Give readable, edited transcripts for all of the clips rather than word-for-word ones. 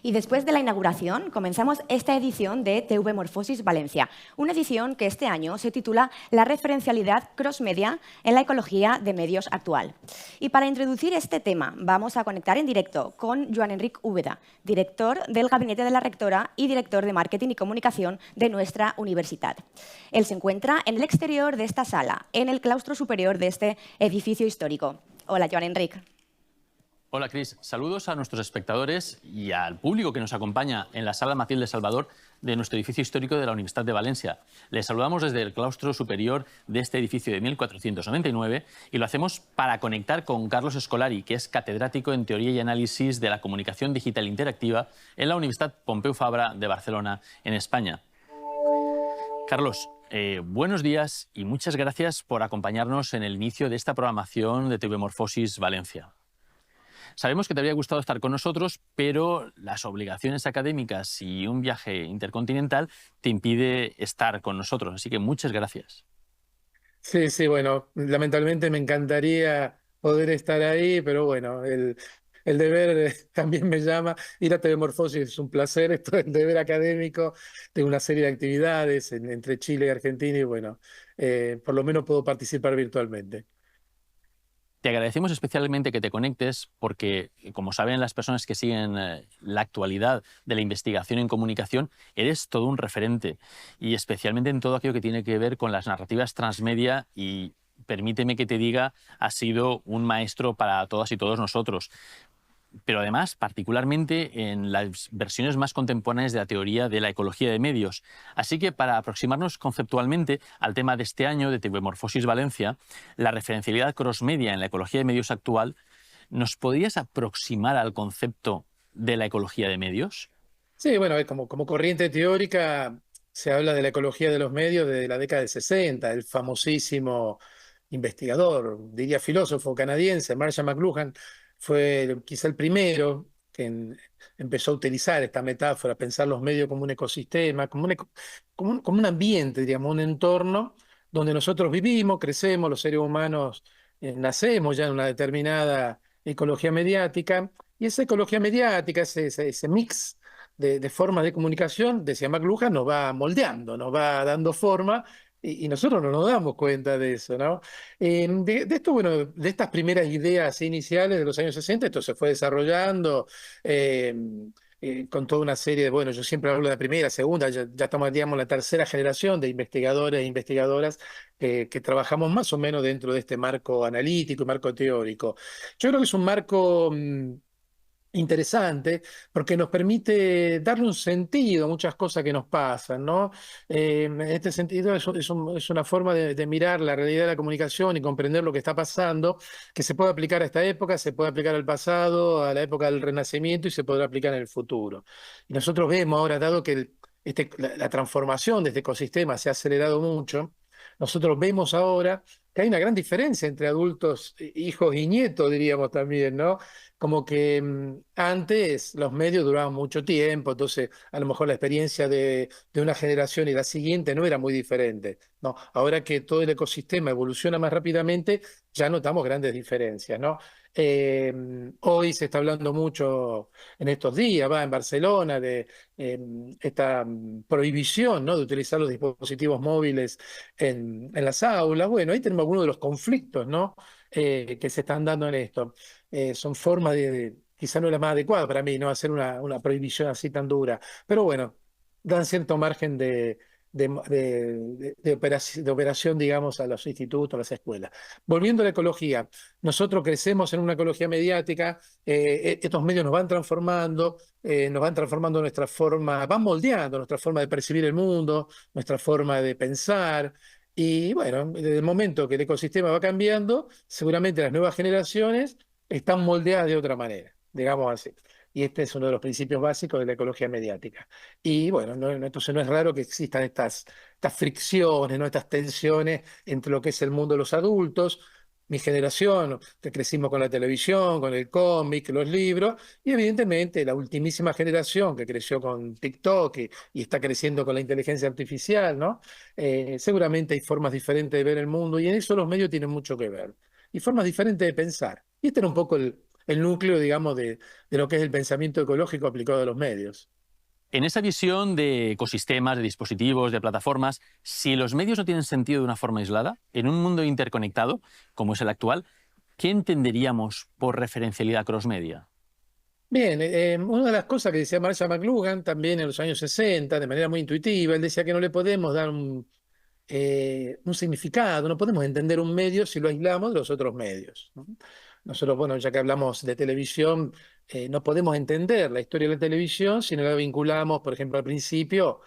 Y después de la inauguración, comenzamos esta edición de TV Morfosis Valencia, una edición que este año se titula La referencialidad cross-media en la ecología de medios actual. Y para introducir este tema, vamos a conectar en directo con Joan Enric Úbeda, director del Gabinete de la Rectora y director de Marketing y Comunicación de nuestra universidad. Él se encuentra en el exterior de esta sala, en el claustro superior de este edificio histórico. Hola, Joan Enric. Hola, Cris. Saludos a nuestros espectadores y al público que nos acompaña en la Sala Matilde Salvador de nuestro edificio histórico de la Universidad de Valencia. Les saludamos desde el claustro superior de este edificio de 1499 y lo hacemos para conectar con Carlos Escolari, que es catedrático en Teoría y Análisis de la Comunicación Digital Interactiva en la Universidad Pompeu Fabra de Barcelona, en España. Carlos, buenos días y muchas gracias por acompañarnos en el inicio de esta programación de TV Morfosis Valencia. Sabemos que te habría gustado estar con nosotros, pero las obligaciones académicas y un viaje intercontinental te impide estar con nosotros, así que muchas gracias. Sí, bueno, lamentablemente me encantaría poder estar ahí, pero bueno, el deber también me llama. Ir a TV Morfosis es un placer, esto es el deber académico. Tengo una serie de actividades entre Chile y Argentina y bueno, por lo menos puedo participar virtualmente. Te agradecemos especialmente que te conectes porque, como saben las personas que siguen la actualidad de la investigación en comunicación, eres todo un referente y especialmente en todo aquello que tiene que ver con las narrativas transmedia y, permíteme que te diga, has sido un maestro para todas y todos nosotros. Pero además, particularmente en las versiones más contemporáneas de la teoría de la ecología de medios. Así que, para aproximarnos conceptualmente al tema de este año de TV Morfosis Valencia, la referencialidad cross-media en la ecología de medios actual, ¿nos podrías aproximar al concepto de la ecología de medios? Sí, bueno, como corriente teórica se habla de la ecología de los medios desde la década del 60, el famosísimo investigador, diría filósofo canadiense, Marshall McLuhan, fue quizá el primero que empezó a utilizar esta metáfora, pensar los medios como un ecosistema, como un ambiente, digamos, un entorno donde nosotros vivimos, crecemos, los seres humanos nacemos ya en una determinada ecología mediática, y esa ecología mediática, ese mix de formas de comunicación, decía McLuhan, nos va moldeando, nos va dando forma y nosotros no nos damos cuenta de eso, ¿no? De esto, bueno, de estas primeras ideas iniciales de los años 60, esto se fue desarrollando con toda una serie de, bueno, yo siempre hablo de la primera, segunda, ya estamos, digamos, en la tercera generación de investigadores e investigadoras que trabajamos más o menos dentro de este marco analítico y marco teórico. Yo creo que es un marco interesante porque nos permite darle un sentido a muchas cosas que nos pasan, ¿no? En este sentido es una forma de mirar la realidad de la comunicación y comprender lo que está pasando, que se puede aplicar a esta época, se puede aplicar al pasado, a la época del Renacimiento y se podrá aplicar en el futuro. Y nosotros vemos ahora, dado que la transformación de este ecosistema se ha acelerado mucho, nosotros vemos ahora que hay una gran diferencia entre adultos, hijos y nietos, diríamos también, ¿no? Como que antes los medios duraban mucho tiempo, entonces a lo mejor la experiencia de una generación y la siguiente no era muy diferente, ¿no? Ahora que todo el ecosistema evoluciona más rápidamente, ya notamos grandes diferencias, ¿no? Hoy se está hablando mucho en estos días, va en Barcelona, de esta prohibición, ¿no?, de utilizar los dispositivos móviles en las aulas. Bueno, ahí tenemos algunos de los conflictos, ¿no?, que se están dando en esto. Son formas quizá no es la más adecuada para mí, no hacer una prohibición así tan dura, pero bueno, dan cierto margen de operación, digamos, a los institutos, a las escuelas. Volviendo a la ecología, nosotros crecemos en una ecología mediática, estos medios nos van transformando nuestra forma, van moldeando nuestra forma de percibir el mundo, nuestra forma de pensar. Y bueno, desde el momento que el ecosistema va cambiando, seguramente las nuevas generaciones están moldeadas de otra manera, digamos así. Y este es uno de los principios básicos de la ecología mediática. Y bueno, entonces no es raro que existan estas fricciones, ¿no?, estas tensiones entre lo que es el mundo de los adultos, mi generación, que crecimos con la televisión, con el cómic, los libros, y evidentemente la ultimísima generación que creció con TikTok y está creciendo con la inteligencia artificial, ¿no? Seguramente hay formas diferentes de ver el mundo y en eso los medios tienen mucho que ver. Y formas diferentes de pensar. Y este era un poco el núcleo, digamos, de lo que es el pensamiento ecológico aplicado a los medios. En esa visión de ecosistemas, de dispositivos, de plataformas, si los medios no tienen sentido de una forma aislada, en un mundo interconectado, como es el actual, ¿qué entenderíamos por referencialidad cross-media? Bien, una de las cosas que decía Marshall McLuhan también en los años 60, de manera muy intuitiva, él decía que no le podemos dar un significado, no podemos entender un medio si lo aislamos de los otros medios, ¿no? Nosotros, bueno, ya que hablamos de televisión, no podemos entender la historia de la televisión si no la vinculamos, por ejemplo, al principio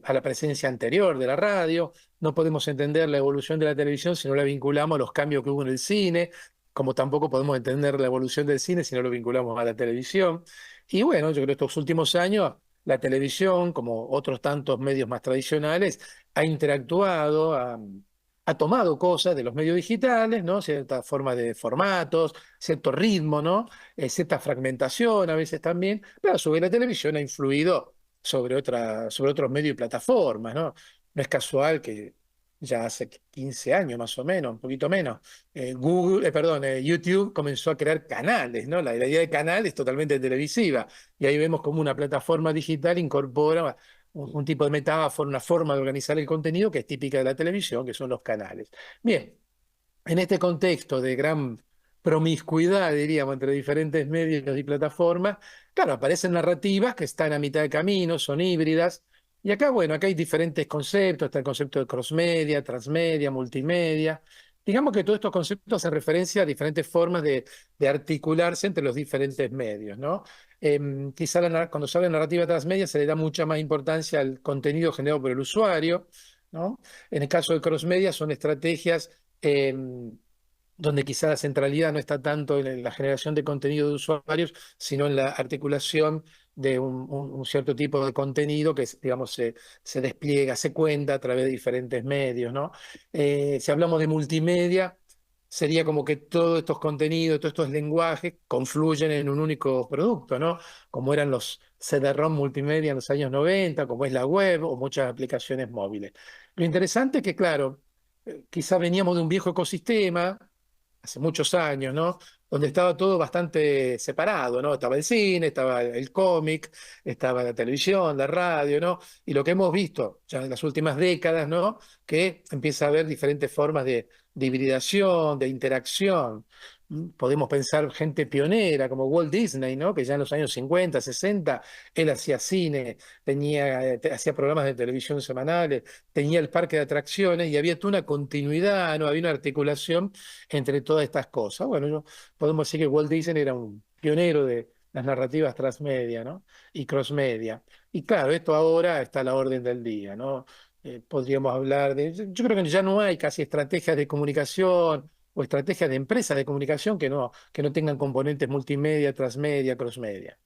a la presencia anterior de la radio. No podemos entender la evolución de la televisión si no la vinculamos a los cambios que hubo en el cine, como tampoco podemos entender la evolución del cine si no lo vinculamos a la televisión. Y bueno, yo creo que estos últimos años la televisión, como otros tantos medios más tradicionales, ha interactuado, ha tomado cosas de los medios digitales, ¿no? Cierta forma de formatos, cierto ritmo, ¿no? Cierta fragmentación a veces también, pero a su vez la televisión ha influido sobre otros medios y plataformas, ¿no? No es casual que ya hace 15 años más o menos, un poquito menos, YouTube comenzó a crear canales, ¿no? La idea de canal es totalmente televisiva, y ahí vemos como una plataforma digital incorpora un tipo de metáfora, una forma de organizar el contenido que es típica de la televisión, que son los canales. Bien, en este contexto de gran promiscuidad, diríamos, entre diferentes medios y plataformas, claro, aparecen narrativas que están a mitad de camino, son híbridas, y acá, bueno, acá hay diferentes conceptos, está el concepto de crossmedia, transmedia, multimedia. Digamos que todos estos conceptos hacen referencia a diferentes formas de articularse entre los diferentes medios, ¿no? Quizá cuando se habla de narrativa transmedia se le da mucha más importancia al contenido generado por el usuario, ¿no? En el caso de crossmedia son estrategias donde quizá la centralidad no está tanto en la generación de contenido de usuarios, sino en la articulación de un cierto tipo de contenido que, digamos, se despliega, se cuenta a través de diferentes medios, ¿no? Si hablamos de multimedia, sería como que todos estos contenidos, todos estos lenguajes confluyen en un único producto, ¿no? Como eran los CD-ROM multimedia en los años 90, como es la web o muchas aplicaciones móviles. Lo interesante es que, claro, quizá veníamos de un viejo ecosistema, hace muchos años, ¿no? Donde estaba todo bastante separado, ¿no? Estaba el cine, estaba el cómic, estaba la televisión, la radio, ¿no? Y lo que hemos visto ya en las últimas décadas, ¿no? Que empieza a haber diferentes formas de hibridación, de interacción. Podemos pensar gente pionera como Walt Disney, ¿no? Que ya en los años 50, 60, él hacía cine, hacía programas de televisión semanales, tenía el parque de atracciones y había toda una continuidad, ¿no? Había una articulación entre todas estas cosas. Bueno, podemos decir que Walt Disney era un pionero de las narrativas transmedia, ¿no? Y crossmedia. Y claro, esto ahora está a la orden del día, ¿no? Podríamos hablar yo creo que ya no hay casi estrategias de comunicación o estrategias de empresas de comunicación que no tengan componentes multimedia, transmedia, crossmedia.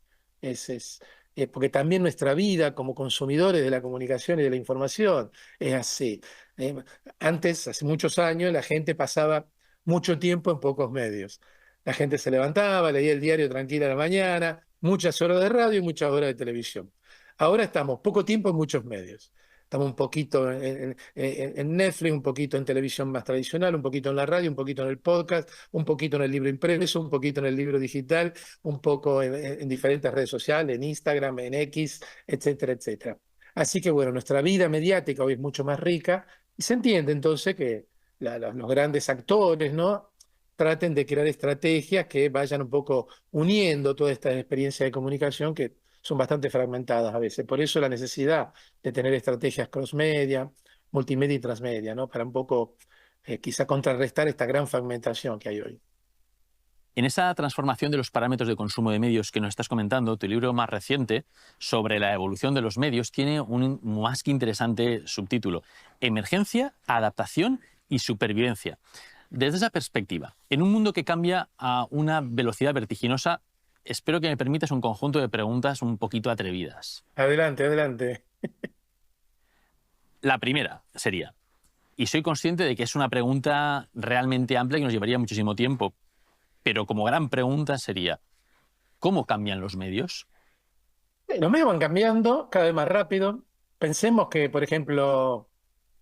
Porque también nuestra vida como consumidores de la comunicación y de la información es así. Eh, Antes, hace muchos años, la gente pasaba mucho tiempo en pocos medios. La gente se levantaba, leía el diario tranquila a la mañana, muchas horas de radio y muchas horas de televisión. Ahora estamos poco tiempo en muchos medios. Estamos un poquito en Netflix, un poquito en televisión más tradicional, un poquito en la radio, un poquito en el podcast, un poquito en el libro impreso, un poquito en el libro digital, un poco en diferentes redes sociales, en Instagram, en X, etcétera, etcétera. Así que bueno, nuestra vida mediática hoy es mucho más rica y se entiende entonces que los grandes actores, ¿no? Traten de crear estrategias que vayan un poco uniendo toda esta experiencia de comunicación que son bastante fragmentadas a veces. Por eso la necesidad de tener estrategias cross-media, multimedia y transmedia, ¿no? Para un poco quizá contrarrestar esta gran fragmentación que hay hoy. En esa transformación de los parámetros de consumo de medios que nos estás comentando, tu libro más reciente sobre la evolución de los medios tiene un más que interesante subtítulo: Emergencia, adaptación y supervivencia. Desde esa perspectiva, en un mundo que cambia a una velocidad vertiginosa, espero que me permitas un conjunto de preguntas un poquito atrevidas. Adelante, adelante. La primera sería, y soy consciente de que es una pregunta realmente amplia que nos llevaría muchísimo tiempo, pero como gran pregunta sería, ¿cómo cambian los medios? Los medios van cambiando cada vez más rápido. Pensemos que, por ejemplo,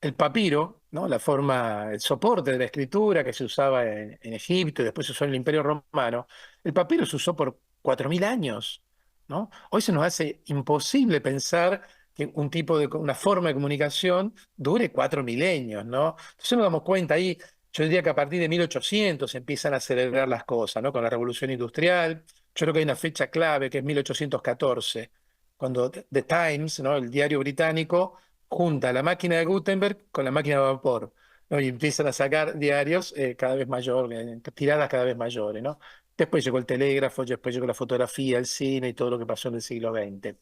el papiro, ¿no? La forma, el soporte de la escritura que se usaba en Egipto y después se usó en el Imperio Romano, el papiro se usó por 4.000 años, ¿no? Hoy se nos hace imposible pensar que una forma de comunicación dure 4 milenios, ¿no? Entonces nos damos cuenta ahí, yo diría que a partir de 1800 se empiezan a acelerar las cosas, ¿no? Con la Revolución Industrial. Yo creo que hay una fecha clave que es 1814, cuando The Times, ¿no? El diario británico, junta la máquina de Gutenberg con la máquina de vapor, ¿no? Y empiezan a sacar diarios cada vez mayores, tiradas cada vez mayores, ¿no? Después llegó el telégrafo, después llegó la fotografía, el cine y todo lo que pasó en el siglo XX.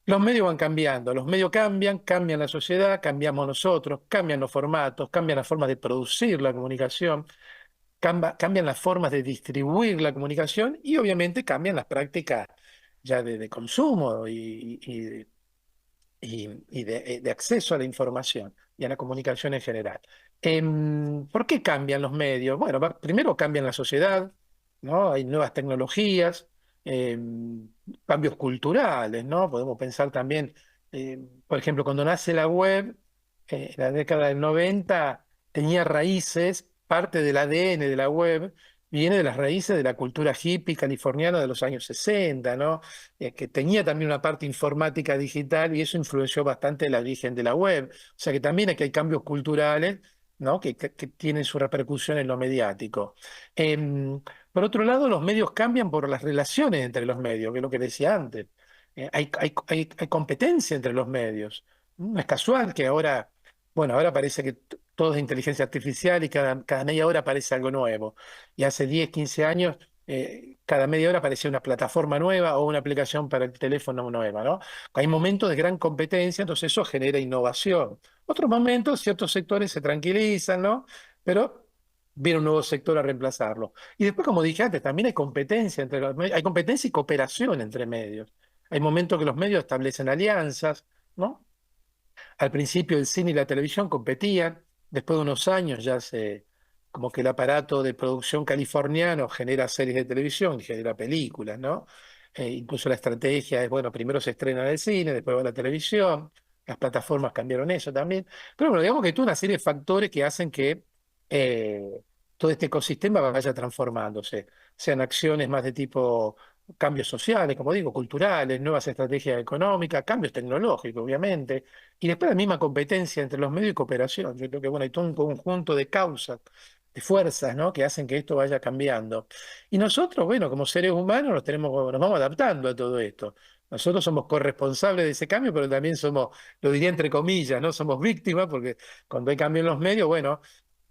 Los medios van cambiando, los medios cambian, cambian la sociedad, cambiamos nosotros, cambian los formatos, cambian las formas de producir la comunicación, cambian las formas de distribuir la comunicación y obviamente cambian las prácticas ya de consumo y de acceso a la información y a la comunicación en general. ¿Por qué cambian los medios? Bueno, primero cambian la sociedad, ¿no? Hay nuevas tecnologías, cambios culturales, ¿no? Podemos pensar también, por ejemplo, cuando nace la web, en la década del 90, tenía raíces, parte del ADN de la web viene de las raíces de la cultura hippie californiana de los años 60, ¿no? Que tenía también una parte informática digital y eso influenció bastante el origen de la web. O sea que también aquí hay cambios culturales, ¿no? Que tienen su repercusión en lo mediático. Por otro lado, los medios cambian por las relaciones entre los medios, que es lo que decía antes. Hay competencia entre los medios. No es casual que ahora, bueno, ahora parece que todo es inteligencia artificial y cada media hora aparece algo nuevo. Y hace 10, 15 años, cada media hora aparecía una plataforma nueva o una aplicación para el teléfono nueva, ¿no? Hay momentos de gran competencia, entonces eso genera innovación. Otros momentos, ciertos sectores se tranquilizan, ¿no? Pero viene un nuevo sector a reemplazarlo. Y después, como dije antes, también hay competencia entre los medios, hay competencia y cooperación entre medios. Hay momentos que los medios establecen alianzas, ¿no? Al principio el cine y la televisión competían, después de unos años como que el aparato de producción californiano genera series de televisión y genera películas, ¿no? Incluso la estrategia es, bueno, primero se estrena en el cine, después va a la televisión, las plataformas cambiaron eso también, pero bueno, digamos que hay toda una serie de factores que hacen que todo este ecosistema vaya transformándose, sean acciones más de tipo cambios sociales, como digo, culturales, nuevas estrategias económicas, cambios tecnológicos, obviamente, y después la misma competencia entre los medios y cooperación. Yo creo que bueno, hay todo un conjunto de causas, de fuerzas, ¿no? Que hacen que esto vaya cambiando. Y nosotros, bueno, como seres humanos nos vamos adaptando a todo esto. Nosotros somos corresponsables de ese cambio, pero también somos, lo diría entre comillas, ¿no? Somos víctimas, porque cuando hay cambio en los medios, bueno,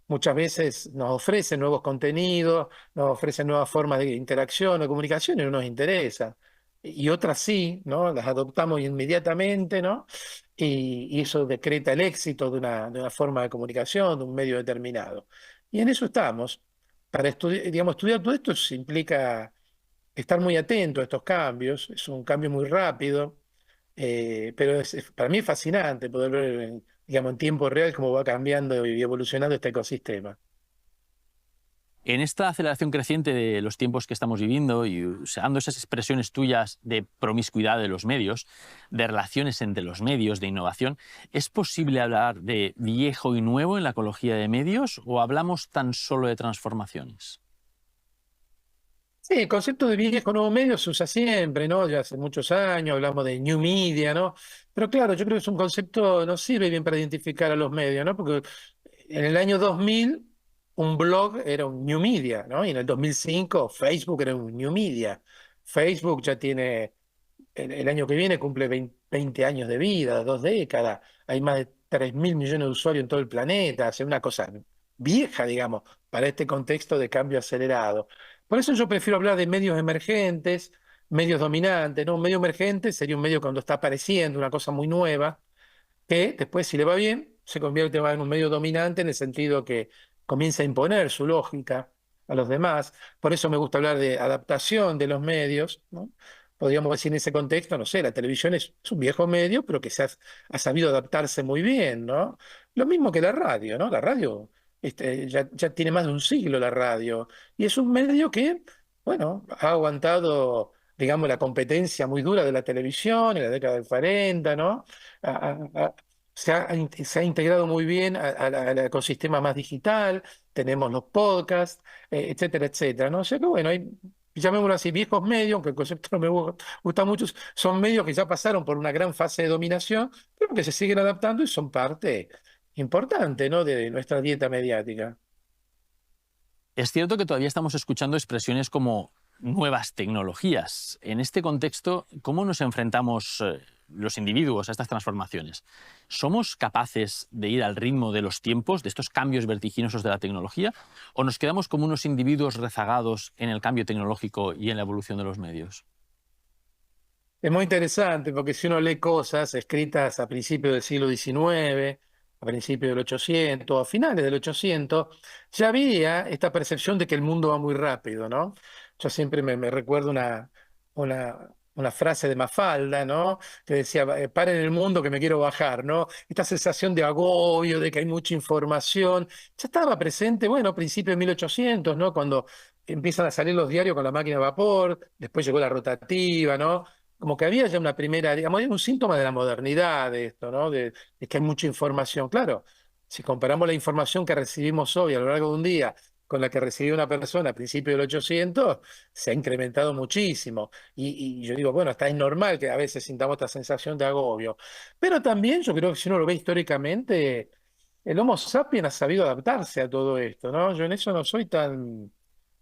muchas veces nos ofrecen nuevos contenidos, nos ofrecen nuevas formas de interacción o comunicación y no nos interesa. Y otras sí, ¿no? Las adoptamos inmediatamente, ¿no? Y eso decreta el éxito de una forma de comunicación, de un medio determinado. Y en eso estamos. Para estudiar, digamos, estudiar todo esto implica estar muy atento a estos cambios. Es un cambio muy rápido, pero para mí es fascinante poder ver, digamos, en tiempo real cómo va cambiando y evolucionando este ecosistema. En esta aceleración creciente de los tiempos que estamos viviendo y usando esas expresiones tuyas de promiscuidad de los medios, de relaciones entre los medios, de innovación, ¿es posible hablar de viejo y nuevo en la ecología de medios o hablamos tan solo de transformaciones? Sí, el concepto de viejo nuevo medio se usa siempre, ¿no? Ya hace muchos años hablamos de new media, ¿no? Pero claro, yo creo que es un concepto, no sirve bien para identificar a los medios, ¿no? Porque en el año 2000 un blog era un new media, ¿no? Y en el 2005 Facebook era un new media. Facebook ya tiene, el año que viene cumple 20 años de vida, 2 décadas. Hay más de 3.000 millones de usuarios en todo el planeta. Hace una cosa vieja, digamos, para este contexto de cambio acelerado. Por eso yo prefiero hablar de medios emergentes, medios dominantes, ¿no? Un medio emergente sería un medio cuando está apareciendo, una cosa muy nueva, que después, si le va bien, se convierte en un medio dominante en el sentido que comienza a imponer su lógica a los demás. Por eso me gusta hablar de adaptación de los medios, ¿no? Podríamos decir en ese contexto, no sé, la televisión es un viejo medio, pero que ha sabido adaptarse muy bien, ¿no? Lo mismo que la radio, ¿no? La radio ya tiene más de un siglo la radio, y es un medio que, bueno, ha aguantado, digamos, la competencia muy dura de la televisión en la década del 40, ¿no? se ha integrado muy bien al ecosistema más digital, tenemos los podcasts, etcétera, etcétera, ¿no? O sea que bueno, hay, llamémoslo así, viejos medios, aunque el concepto no me gusta mucho, son medios que ya pasaron por una gran fase de dominación, pero que se siguen adaptando y son parte importante, ¿no?, de nuestra dieta mediática. Es cierto que todavía estamos escuchando expresiones como nuevas tecnologías. En este contexto, ¿cómo nos enfrentamos los individuos a estas transformaciones? ¿Somos capaces de ir al ritmo de los tiempos, de estos cambios vertiginosos de la tecnología, o nos quedamos como unos individuos rezagados en el cambio tecnológico y en la evolución de los medios? Es muy interesante porque si uno lee cosas escritas a principios del siglo XIX, a principios del 800, a finales del 800, ya había esta percepción de que el mundo va muy rápido, ¿no? Yo siempre me recuerdo una, una frase de Mafalda, ¿no?, que decía, paren el mundo que me quiero bajar", ¿no? Esta sensación de agobio, de que hay mucha información, ya estaba presente, bueno, a principios de 1800, ¿no?, cuando empiezan a salir los diarios con la máquina de vapor, después llegó la rotativa, ¿no? Como que había ya una primera, digamos, hay un síntoma de la modernidad de esto, ¿no? De que hay mucha información. Claro, si comparamos la información que recibimos hoy a lo largo de un día con la que recibió una persona a principios del 800, se ha incrementado muchísimo. Y yo digo, bueno, está es normal que a veces sintamos esta sensación de agobio. Pero también yo creo que si uno lo ve históricamente, el Homo sapiens ha sabido adaptarse a todo esto, ¿no? Yo en eso no soy tan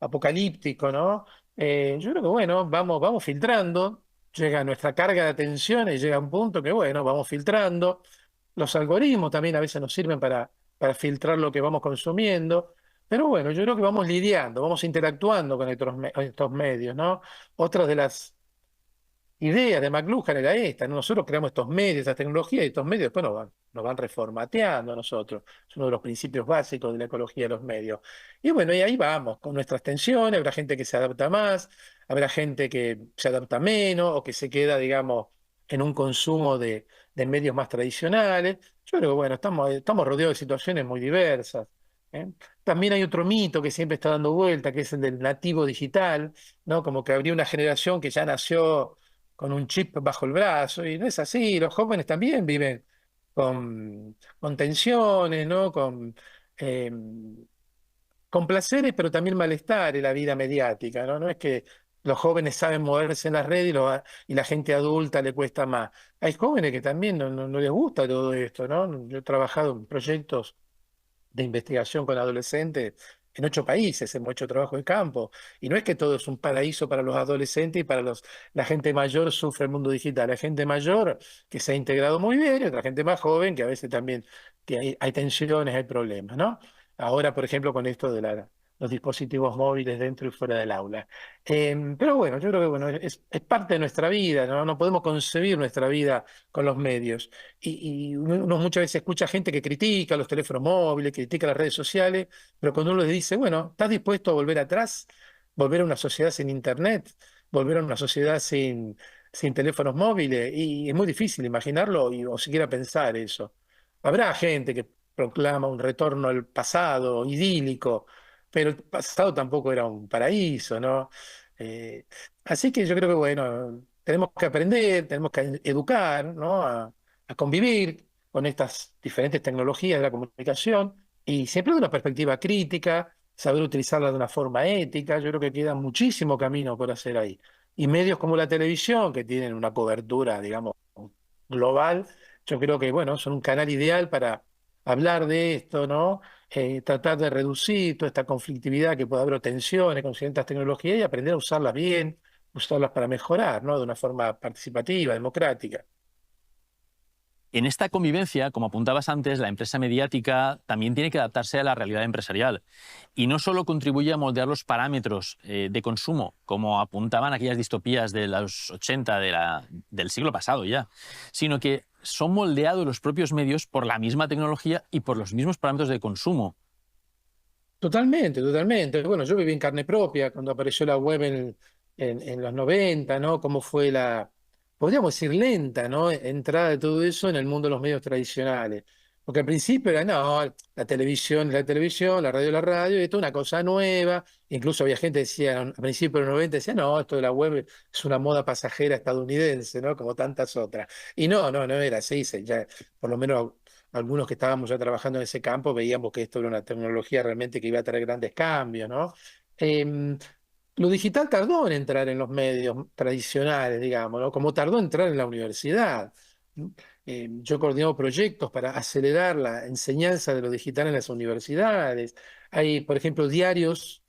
apocalíptico, ¿no? Yo creo que, bueno, vamos filtrando, llega nuestra carga de atención y llega un punto que, bueno, vamos filtrando. Los algoritmos también a veces nos sirven para filtrar lo que vamos consumiendo. Pero bueno, yo creo que vamos lidiando, vamos interactuando con estos medios, ¿no? Otras de las idea de McLuhan era esta, ¿no? Nosotros creamos estos medios, estas tecnologías, y estos medios después nos van reformateando a nosotros. Es uno de los principios básicos de la ecología de los medios. Y bueno, y ahí vamos, con nuestras tensiones, habrá gente que se adapta más, habrá gente que se adapta menos, o que se queda, digamos, en un consumo de medios más tradicionales. Yo creo que, bueno, estamos rodeados de situaciones muy diversas, ¿eh? También hay otro mito que siempre está dando vuelta, que es el del nativo digital, ¿no? Como que habría una generación que ya nació con un chip bajo el brazo, y no es así, los jóvenes también viven con tensiones, ¿no? Eh, con placeres, pero también malestar en la vida mediática, ¿no? No es que los jóvenes saben moverse en las redes y la gente adulta le cuesta más. Hay jóvenes que también no les gusta todo esto, ¿no? Yo he trabajado en proyectos de investigación con adolescentes en 8 países, hemos hecho trabajo de campo, y no es que todo es un paraíso para los adolescentes y para la gente mayor sufre el mundo digital. Hay gente mayor que se ha integrado muy bien y otra gente más joven que a veces también que hay tensiones, hay problemas, ¿no? Ahora, por ejemplo, con esto de los dispositivos móviles dentro y fuera del aula. Pero bueno, yo creo que bueno, es parte de nuestra vida, ¿no? No podemos concebir nuestra vida con los medios. Y uno muchas veces escucha gente que critica los teléfonos móviles, critica las redes sociales, pero cuando uno le dice, bueno, ¿estás dispuesto a volver atrás? ¿Volver a una sociedad sin internet? ¿Volver a una sociedad sin teléfonos móviles? Y es muy difícil imaginarlo o siquiera pensar eso. Habrá gente que proclama un retorno al pasado idílico, pero el pasado tampoco era un paraíso, ¿no? Eh, Así que yo creo que, bueno, tenemos que aprender, tenemos que educar, ¿no?, a convivir con estas diferentes tecnologías de la comunicación y siempre de una perspectiva crítica, saber utilizarla de una forma ética. Yo creo que queda muchísimo camino por hacer ahí. Y medios como la televisión, que tienen una cobertura, digamos, global, yo creo que, bueno, son un canal ideal para hablar de esto, ¿no? Tratar de reducir toda esta conflictividad que puede haber o tensiones con ciertas tecnologías y aprender a usarlas bien, usarlas para mejorar, ¿no? De una forma participativa, democrática. En esta convivencia, como apuntabas antes, la empresa mediática también tiene que adaptarse a la realidad empresarial y no solo contribuye a moldear los parámetros de consumo, como apuntaban aquellas distopías de los 80 del siglo pasado ya, sino que son moldeados los propios medios por la misma tecnología y por los mismos parámetros de consumo. Totalmente, totalmente. Bueno, yo viví en carne propia cuando apareció la web en los 90, ¿no? Cómo fue podríamos decir, lenta, ¿no? Entrada de todo eso en el mundo de los medios tradicionales. Porque al principio era, no, la televisión, la radio, y esto es una cosa nueva. Incluso había gente que decía, a principios de los 90, decía, no, esto de la web es una moda pasajera estadounidense, ¿no? Como tantas otras. Y no era así, ya, por lo menos algunos que estábamos ya trabajando en ese campo veíamos que esto era una tecnología realmente que iba a traer grandes cambios, ¿no? Em, lo digital tardó en entrar en los medios tradicionales, digamos, ¿no? Como tardó en entrar en la universidad. Yo coordino proyectos para acelerar la enseñanza de lo digital en las universidades. Hay, por ejemplo, diarios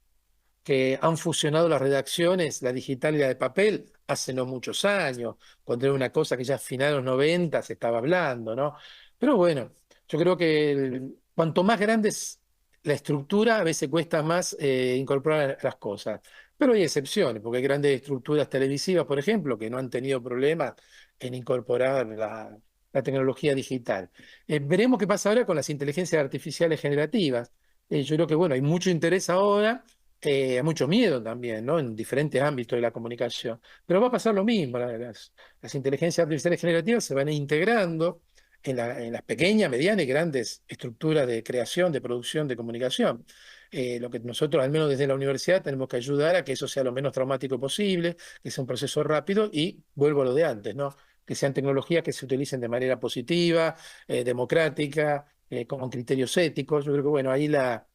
que han fusionado las redacciones, la digital y la de papel, hace no muchos años, cuando era una cosa que ya a finales de los 90 se estaba hablando, ¿no? Pero bueno, yo creo que cuanto más grande es la estructura, a veces cuesta más incorporar las cosas. Pero hay excepciones, porque hay grandes estructuras televisivas, por ejemplo, que no han tenido problemas en incorporar la tecnología digital. Veremos qué pasa ahora con las inteligencias artificiales generativas. Yo creo que, bueno, hay mucho interés ahora, hay mucho miedo también, ¿no? En diferentes ámbitos de la comunicación. Pero va a pasar lo mismo. Las inteligencias artificiales generativas se van integrando en las pequeñas, medianas y grandes estructuras de creación, de producción, de comunicación. Lo que nosotros, al menos desde la universidad, tenemos que ayudar a que eso sea lo menos traumático posible, que sea un proceso rápido y vuelvo a lo de antes, ¿no? Que sean tecnologías que se utilicen de manera positiva, democrática, con criterios éticos. Yo creo que, bueno, ahí la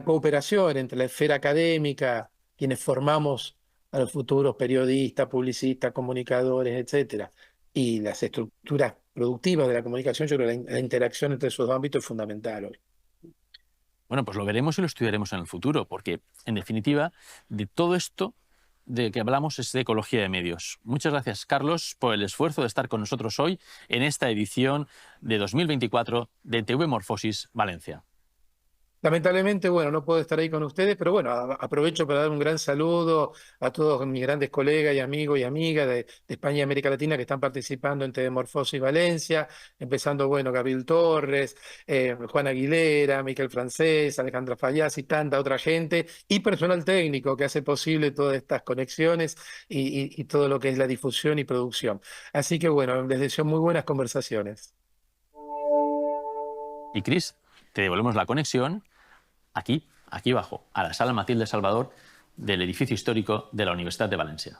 cooperación entre la esfera académica, quienes formamos a los futuros periodistas, publicistas, comunicadores, etcétera, y las estructuras productivas de la comunicación, yo creo que la interacción entre esos dos ámbitos es fundamental hoy. Bueno, pues lo veremos y lo estudiaremos en el futuro, porque, en definitiva, de todo esto de que hablamos es de ecología de medios. Muchas gracias, Carlos, por el esfuerzo de estar con nosotros hoy en esta edición de 2024 de TV Morfosis Valencia. Lamentablemente, bueno, no puedo estar ahí con ustedes, pero bueno, aprovecho para dar un gran saludo a todos mis grandes colegas y amigos y amigas de España y América Latina que están participando en Morfosis Valencia, empezando, bueno, Gabriel Torres, Juan Aguilera, Miquel Francés, Alejandra Fallas y tanta otra gente, y personal técnico que hace posible todas estas conexiones y todo lo que es la difusión y producción. Así que, bueno, les deseo muy buenas conversaciones. Y, Cris, te devolvemos la conexión aquí abajo, a la Sala Matilde Salvador del edificio histórico de la Universidad de Valencia.